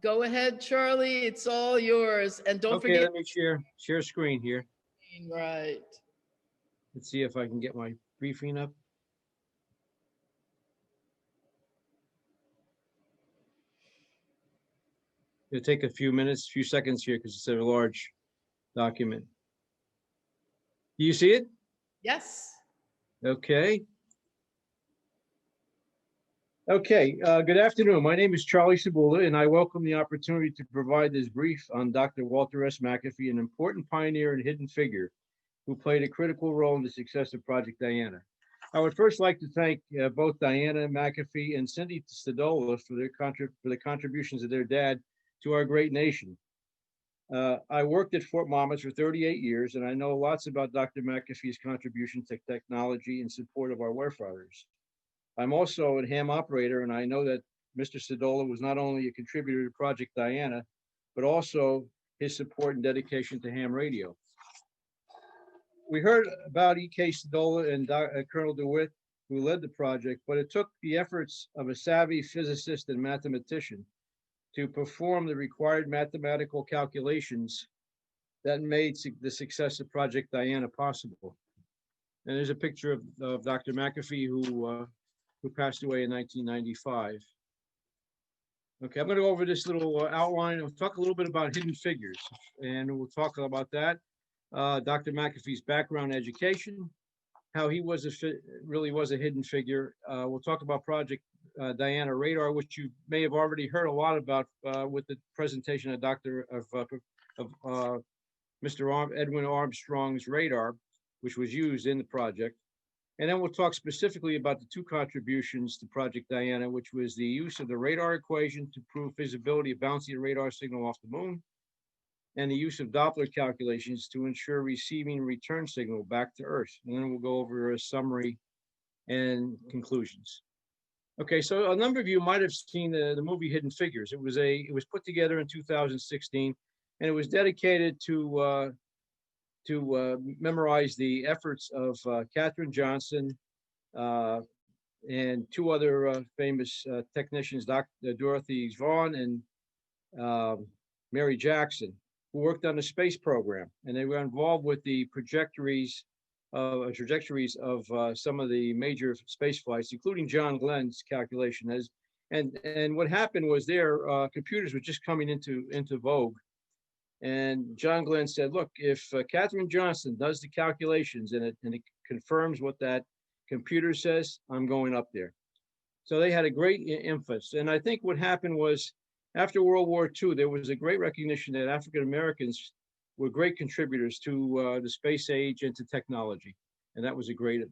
Go ahead, Charlie. It's all yours. And don't Okay, forget. let me share screen here. Right. Let's see if I can get my briefing up. It'll take a few seconds here because it's a large document. Do you see it? Yes. Okay. Okay, good afternoon. My name is Charlie Cebula, and I welcome the opportunity to provide this brief on Dr. Walter S. McAfee, an important pioneer and hidden figure who played a critical role in the success of Project Diana. I would first like to thank both Diana McAfee and Cindy Cebula for the contributions of their dad to our great nation. I worked at Fort Monmouth for 38 years, and I know lots about Dr. McAfee's contribution to technology in support of our warfighters. I'm also a ham operator, and I know that Mr. Cebula was not only a contributor to Project Diana, but also his support and dedication to ham radio. We heard about E.K. Cebula and Colonel DeWitt, who led the project, but it took the efforts of a savvy physicist and mathematician to perform the required mathematical calculations that made the success of Project Diana possible. And there's a picture of Dr. McAfee, who passed away in 1995. Okay, I'm going to go over this little outline. We'll talk a little bit about hidden figures, and we'll talk about that. Dr. McAfee's background education, how he really was a hidden figure. We'll talk about Project Diana radar, which you may have already heard a lot about with the presentation of Mr. Edwin Armstrong's radar, which was used in the project. And then we'll talk specifically about the two contributions to Project Diana, which was the use of the radar equation to prove feasibility of bouncing a radar signal off the moon, and the use of Doppler calculations to ensure receiving return signal back to Earth. And then we'll go over a summary and conclusions. Okay, so a number of you might have seen the movie Hidden Figures. It was put together in 2016, and it was dedicated to memorize the efforts of Katherine Johnson and two other famous technicians, Dr. Dorothy Vaughan and Mary Jackson, who worked on the space program. And they were involved with the trajectories of some of the major space flights, including John Glenn's calculation. And what happened was their computers were just coming into vogue. And John Glenn said, look, if Katherine Johnson does the calculations and it confirms what that computer says, I'm going up there. So they had a great emphasis. And I think what happened was after World War II, there was a great recognition that African Americans were great contributors to the space age and to technology. And that was a great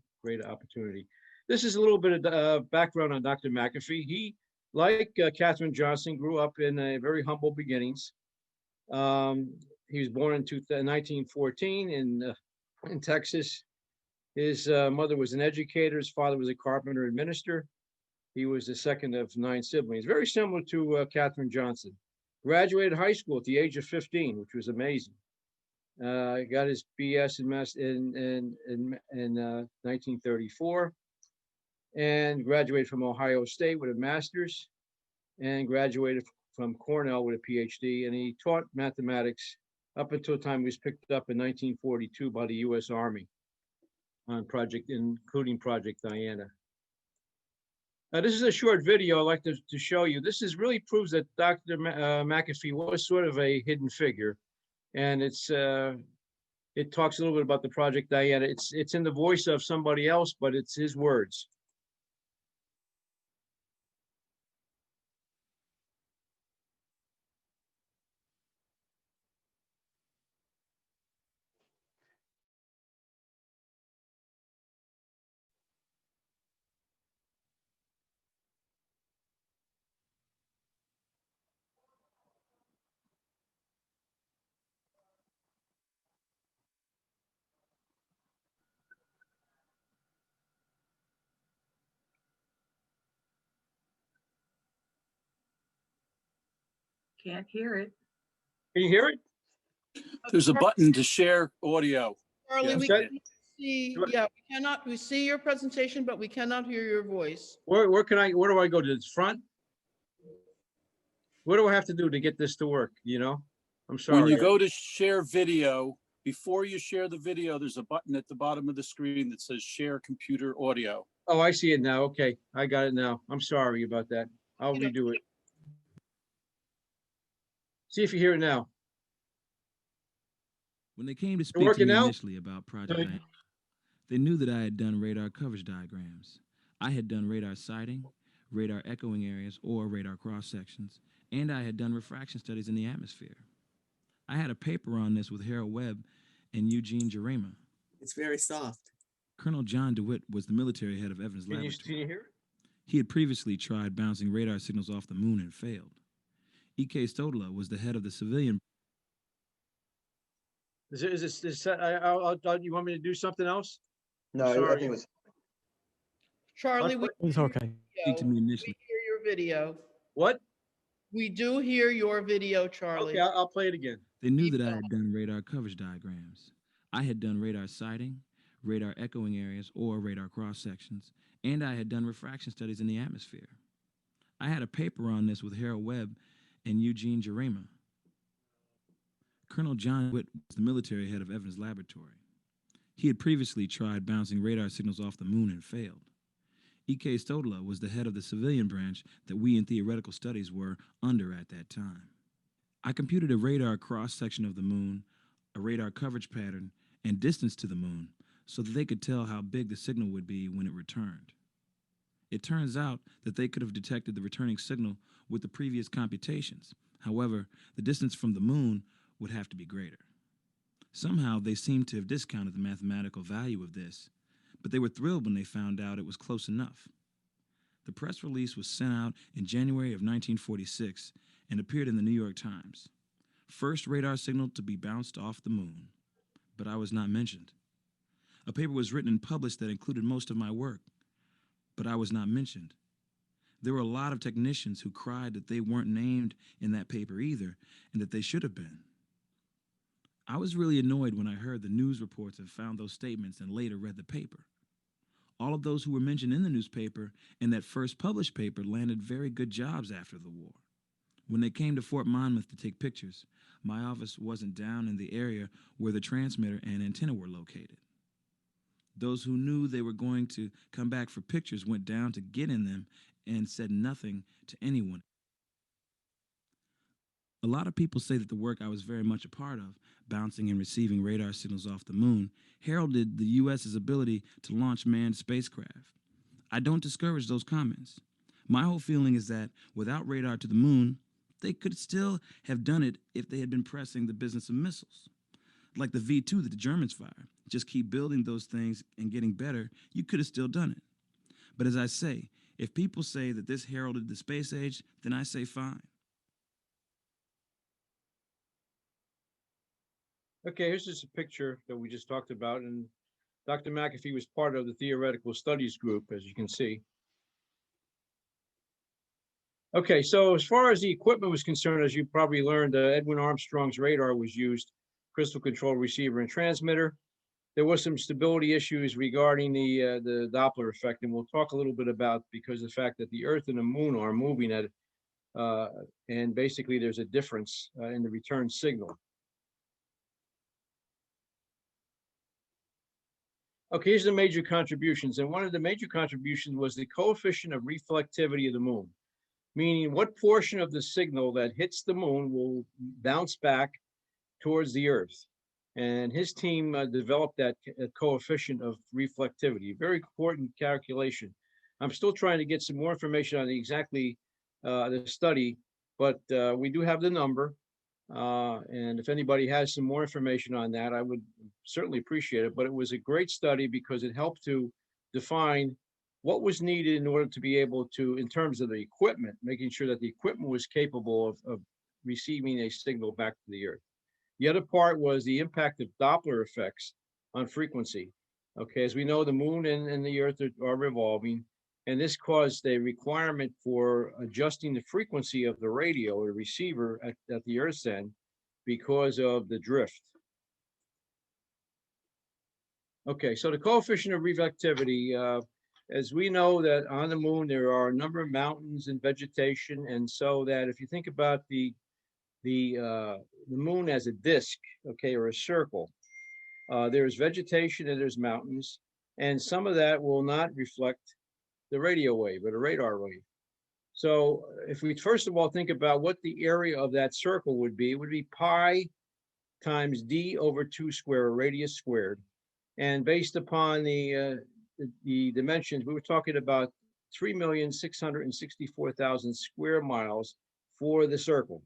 opportunity. This is a little bit of background on Dr. McAfee. He, like Katherine Johnson, grew up in very humble beginnings. He was born in 1914 in Texas. His mother was an educator. His father was a carpenter and minister. He was the second of 9 siblings, very similar to Katherine Johnson. Graduated high school at the age of 15, which was amazing. Got his BS in 1934, and graduated from Ohio State with a master's, and graduated from Cornell with a PhD, and he taught mathematics up until the time he was picked up in 1942 by the U.S. Army on including Project Diana. Now, this is a short video I'd like to show you. This really proves that Dr. McAfee was sort of a hidden figure, and it talks a little bit about the Project Diana. It's in the voice of somebody else, but it's his words. Can't hear it. Can you hear it? There's a button to share audio. Charlie, Yes. we can see, we see your presentation, but we cannot hear your voice. Where do I go? To the front? What do I have to do to get this to work, you know? I'm When sorry. you go to share video, before you share the video, there's a button at the bottom of the screen that says share computer audio. Oh, I see it now. Okay, I got it now. I'm sorry about that. I'll You know, redo it. See if you hear it now. When they came to It speak to working me now? initially about Project Diana, they knew that I had done radar coverage diagrams. I had done radar sighting, radar echoing areas or radar cross sections, and I had done refraction studies in the atmosphere. I had a paper on this with Harold Webb and Eugene Jerema. It's very soft. Colonel John DeWitt was the military head of Evans Can you Laboratory. hear it? He had previously tried bouncing radar signals off the moon and failed. E.K. Cebula was the head of the civilian. You want me to do something else? No, I Sorry. think it was. Charlie, we It's hear okay. Speak to your me video. initially. We hear your video. What? We do hear your video, Charlie. Okay, I'll play it again. They knew that I had done radar coverage diagrams. I had done radar sighting, radar echoing areas or radar cross sections, and I had done refraction studies in the atmosphere. I had a paper on this with Harold Webb and Eugene Jerema. Colonel John DeWitt was the military head of Evans Laboratory. He had previously tried bouncing radar signals off the moon and failed. E.K. Cebula was the head of the civilian branch that we in theoretical studies were under at that time. I computed a radar cross-section of the moon, a radar coverage pattern, and distance to the moon so that they could tell how big the signal would be when it returned. It turns out that they could have detected the returning signal with the previous computations. However, the distance from the moon would have to be greater. Somehow, they seemed to have discounted the mathematical value of this, but they were thrilled when they found out it was close enough. The press release was sent out in January of 1946 and appeared in the New York Times. First radar signal to be bounced off the moon. But I was not mentioned. A paper was written and published that included most of my work, but I was not mentioned. There were a lot of technicians who cried that they weren't named in that paper either, and that they should have been. I was really annoyed when I heard the news reports had found those statements and later read the paper. All of those who were mentioned in the newspaper and that first published paper landed very good jobs after the war. When they came to Fort Monmouth to take pictures, my office wasn't down in the area where the transmitter and antenna were located. Those who knew they were going to come back for pictures went down to get in them and said nothing to anyone. A lot of people say that the work I was very much a part of, bouncing and receiving radar signals off the moon, heralded the U.S.'s ability to launch manned spacecraft. I don't discourage those comments. My whole feeling is that without radar to the moon, they could still have done it if they had been pressing the business of missiles. Like the V-2 that the Germans fire. Just keep building those things and getting better, you could have still done it. But as I say, if people say that this heralded the space age, then I say fine. Okay, here's just a picture that we just talked about, and Dr. McAfee was part of the theoretical studies group, as you can see. Okay, so as far as the equipment was concerned, as you probably learned, Edwin Armstrong's radar was used, crystal control receiver and transmitter. There was some stability issues regarding the Doppler effect, and we'll talk a little bit about because the fact that the Earth and the Moon are moving at, and basically there's a difference in the return signal. Okay, here's the major contributions, and one of the major contributions was the coefficient of reflectivity of the moon, meaning what portion of the signal that hits the moon will bounce back towards the Earth. And his team developed that coefficient of reflectivity, very important calculation. I'm still trying to get some more information on exactly the study, but we do have the number. And if anybody has some more information on that, I would certainly appreciate it. But it was a great study because it helped to define what was needed in order to be able to, in terms of the equipment, making sure that the equipment was capable of receiving a signal back to the Earth. The other part was the impact of Doppler effects on frequency. Okay, as we know, the moon and the Earth are revolving, and this caused a requirement for adjusting the frequency of the radio or receiver at the Earth's end because of the drift. Okay, so the coefficient of reflectivity, as we know that on the moon, there are a number of mountains and vegetation. And so that if you think about the moon as a disk, okay, or a circle, there's vegetation and there's mountains, and some of that will not reflect the radio wave or the radar wave. So if we first of all think about what the area of that circle would be, it would be pi times d over 2 square, radius squared. And based upon the dimensions, we were talking about 3,664,000 square miles for the circle.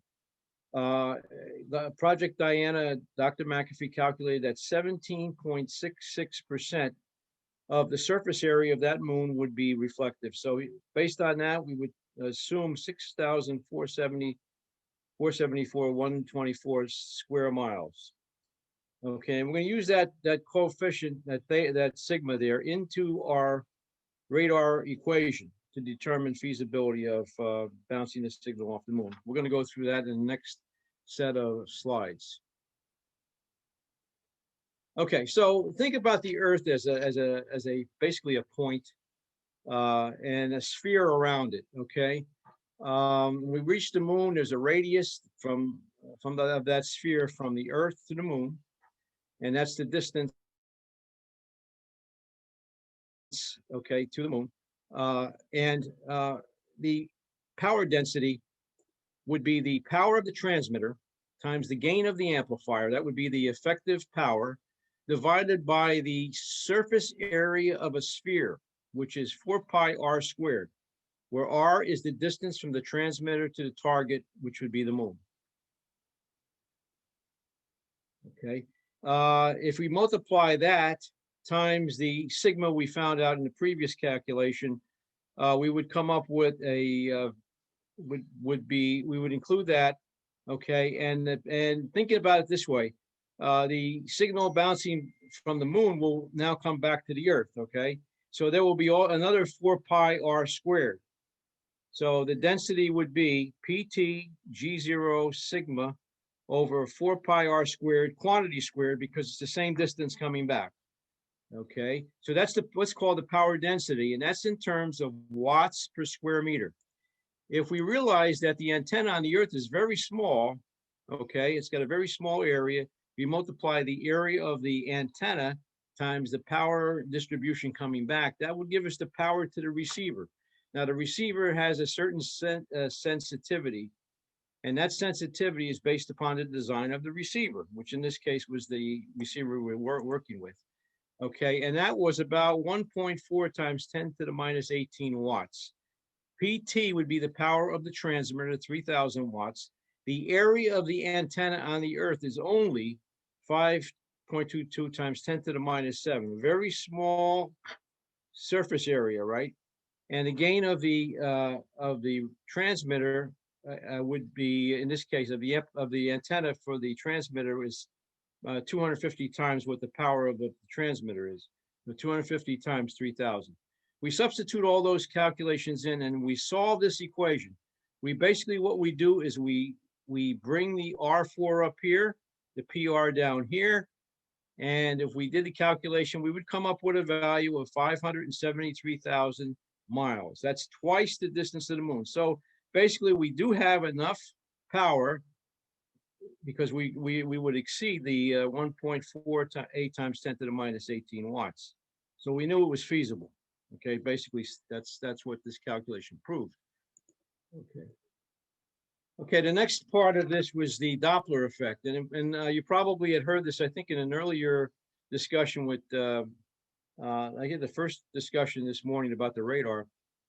The Project Diana, Dr. McAfee calculated that 17.66% of the surface area of that moon would be reflective. So based on that, we would assume 124 square miles. Okay, and we're going to use that coefficient, that sigma there, into our radar equation to determine feasibility of bouncing the signal off the moon. We're going to go through that in the next set of slides. Okay, so think about the Earth as a basically a point and a sphere around it. Okay, we reach the moon. There's a radius of that sphere from the Earth to the moon, and that's the distance, okay, to the moon. The power density would be the power of the transmitter times the gain of the amplifier. That would be the effective power divided by the surface area of a sphere, which is 4 pi r squared, where r is the distance from the transmitter to the target, which would be the moon. Okay, if we multiply that times the sigma we found out in the previous calculation, we would come up with a we would include that. Okay, and thinking about it this way, the signal bouncing from the moon will now come back to the Earth. Okay, so there will be another 4 pi r squared. So the density would be pt g0 sigma over 4 pi r squared, quantity squared, because it's the same distance coming back. Okay, so that's what's called the power density, and that's in terms of watts per square meter. If we realize that the antenna on the Earth is very small, okay, it's got a very small area, we multiply the area of the antenna times the power distribution coming back, that would give us the power to the receiver. Now, the receiver has a certain sensitivity, and that sensitivity is based upon the design of the receiver, which in this case was the receiver we were working with. Okay, and that was about 1.4 times 10 to the minus 18 watts. PT would be the power of the transmitter, 3,000 watts. The area of the antenna on the Earth is only 5.22 times 10 to the minus 7. Very small surface area, right? And the gain of the transmitter would be, in this case, of the antenna for the transmitter is 250 times what the power of the transmitter is. The 250 times 3,000. We substitute all those calculations in and we solve this equation. We basically, what we do is we bring the R4 up here, the PR down here, and if we did the calculation, we would come up with a value of 573,000 miles. That's twice the distance to the moon. So basically, we do have enough power because we would exceed the 1.48 times 10 to the minus 18 watts. So we knew it was feasible. Okay, basically that's what this calculation proved. Okay. Okay, the next part of this was the Doppler effect, and you probably had heard this, I think, in an earlier discussion with I think the first discussion this morning about the radar,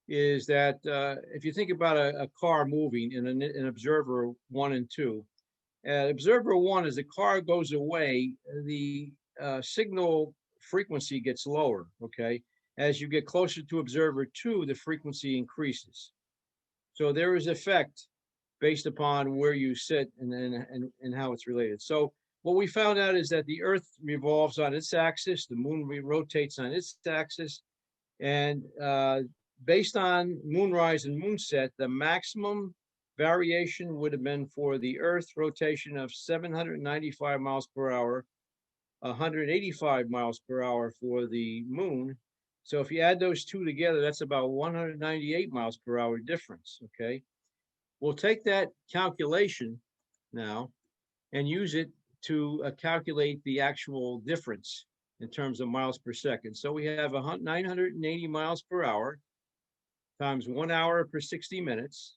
is that if you think about a car moving in an observer 1 and 2, observer 1, as the car goes away, the signal frequency gets lower. Okay. As you get closer to observer 2, the frequency increases. So there is effect based upon where you sit and how it's related. So what we found out is that the Earth revolves on its axis, the moon rotates on its axis, and based on moonrise and moonset, the maximum variation would have been for the Earth rotation of 795 miles per hour, 185 miles per hour for the moon, So if you add those two together, that's about 198 miles per hour difference, okay? We'll take that calculation now and use it to calculate the actual difference in terms of miles per second. So we have 980 miles per hour times 1 hour per 60 minutes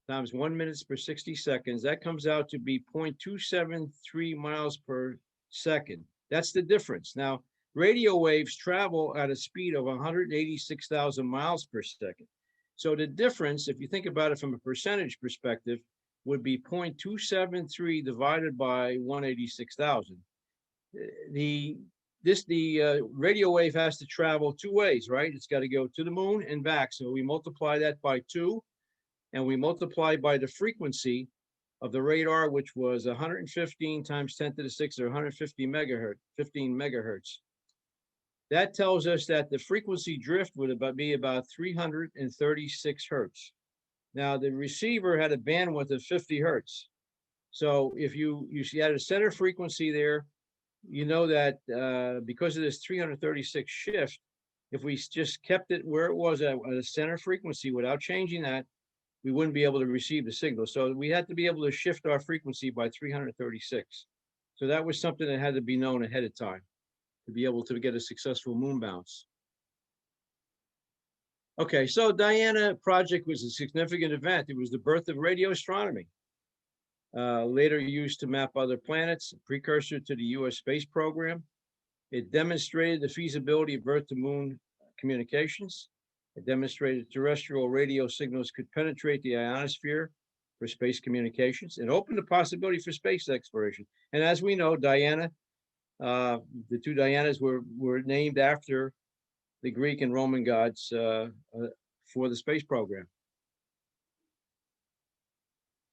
times 1 minute per 60 seconds. That comes out to be 0.273 miles per second. That's the difference. Now, radio waves travel at a speed of 186,000 miles per second. So the difference, if you think about it from a percentage perspective, would be 0.273 divided by 186,000. The radio wave has to travel two ways, right? It's got to go to the moon and back. So we multiply that by 2, and we multiply by the frequency of the radar, which was 115 times 10 to the 6, or 150 megahertz, 15 megahertz. That tells us that the frequency drift would be about 336 hertz. Now, the receiver had a bandwidth of 50 hertz. So if you had a center frequency there, you know that because of this 336 shift, if we just kept it where it was at a center frequency without changing that, we wouldn't be able to receive the signal. So we had to be able to shift our frequency by 336. So that was something that had to be known ahead of time to be able to get a successful moon bounce. Okay, so Diana project was a significant event. It was the birth of radio astronomy. Later used to map other planets, a precursor to the US space program. It demonstrated the feasibility of Earth to moon communications. It demonstrated terrestrial radio signals could penetrate the ionosphere for space communications. It opened the possibility for space exploration. And as we know, Diana, the two Dianas were named after the Greek and Roman gods for the space program.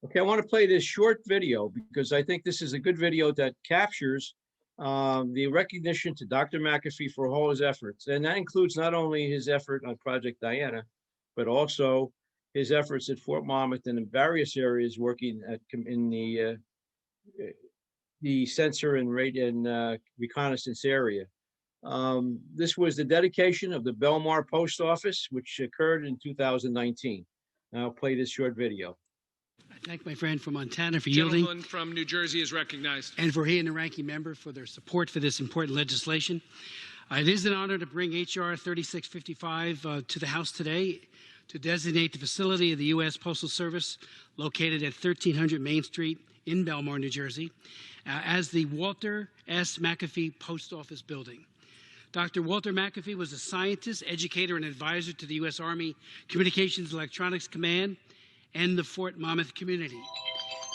Okay, I want to play this short video because I think this is a good video that captures the recognition to Dr. McAfee for all his efforts. And that includes not only his effort on Project Diana, but also his efforts at Fort Monmouth and in various areas working in the sensor and reconnaissance area. This was the dedication of the Belmar Post Office, which occurred in 2019. And I'll play this short video. I thank my friend from Montana for yielding. Gentleman from New Jersey is recognized. And for he and the ranking member for their support for this important legislation. It is an honor to bring H.R. 3655 to the House today to designate the facility of the U.S. Postal Service located at 1300 Main Street in Belmar, New Jersey, as the Walter S. McAfee Post Office Building. Dr. Walter McAfee was a scientist, educator, and advisor to the U.S. Army Communications Electronics Command and the Fort Monmouth community.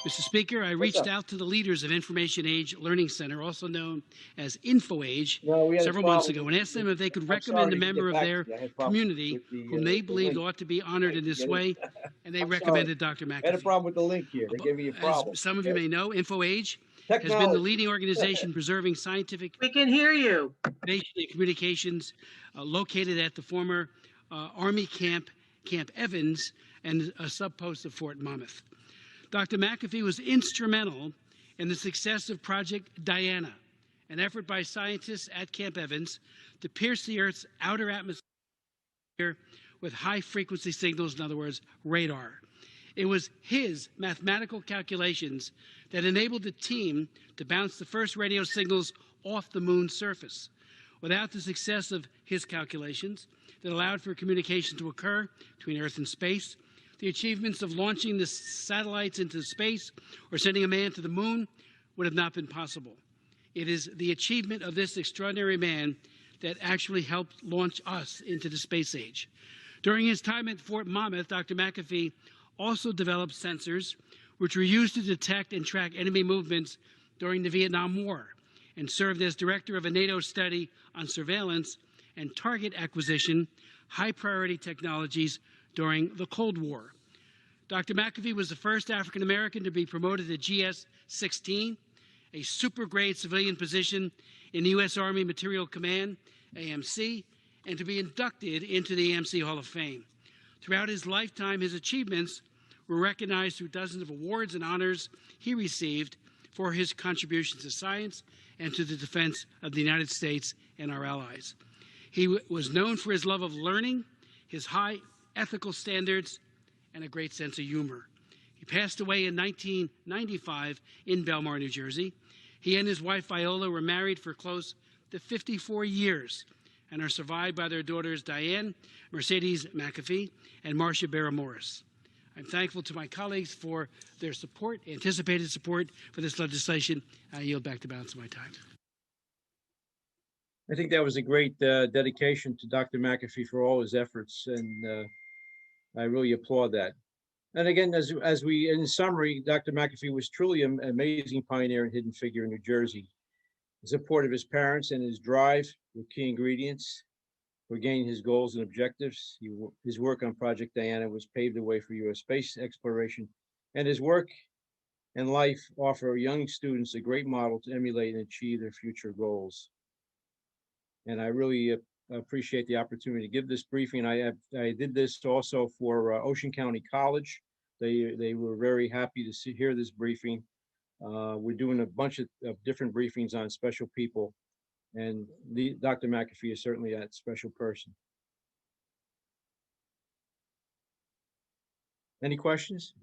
Mr. Speaker, I reached out to the leaders of Information Age Learning Center, also known as InfoAge, several months ago, and asked them if they could recommend a member of their community whom they believed ought to be honored in this way, and they recommended Dr. McAfee. I had a problem with the link here. They gave me a problem. As some of you may know, InfoAge has been the leading organization preserving scientific We can hear you. information and communications located at the former Army Camp Evans and a subpost of Fort Monmouth. Dr. McAfee was instrumental in the success of Project Diana, an effort by scientists at Camp Evans to pierce the Earth's outer atmosphere with high-frequency signals, in other words, radar. It was his mathematical calculations that enabled the team to bounce the first radio signals off the moon's surface. Without the success of his calculations that allowed for communication to occur between Earth and space, the achievements of launching the satellites into space or sending a man to the moon would have not been possible. It is the achievement of this extraordinary man that actually helped launch us into the space age. During his time at Fort Monmouth, Dr. McAfee also developed sensors which were used to detect and track enemy movements during the Vietnam War, and served as director of a NATO study on surveillance and target acquisition, high-priority technologies during the Cold War. Dr. McAfee was the first African American to be promoted to GS-16, a super-grade civilian position in the U.S. Army Materiel Command, AMC, and to be inducted into the AMC Hall of Fame. Throughout his lifetime, his achievements were recognized through dozens of awards and honors he received for his contributions to science and to the defense of the United States and our allies. He was known for his love of learning, his high ethical standards, and a great sense of humor. He passed away in 1995 in Belmar, New Jersey. He and his wife Viola were married for close to 54 years and are survived by their daughters Diane, Mercedes McAfee, and Marcia Barra Morris. I'm thankful to my colleagues for their support, anticipated support for this legislation. I yield back the balance of my time. I think that was a great dedication to Dr. McAfee for all his efforts, and I really applaud that. And again, as we, in summary, Dr. McAfee was truly an amazing pioneer and hidden figure in New Jersey. The support of his parents and his drive were key ingredients for gaining his goals and objectives. His work on Project Diana was paved the way for U.S. space exploration, and his work and life offer young students a great model to emulate and achieve their future goals. And I really appreciate the opportunity to give this briefing. I did this also for Ocean County College. They were very happy to hear this briefing. We're doing a bunch of different briefings on special people, and Dr. McAfee is certainly that special person. Any questions?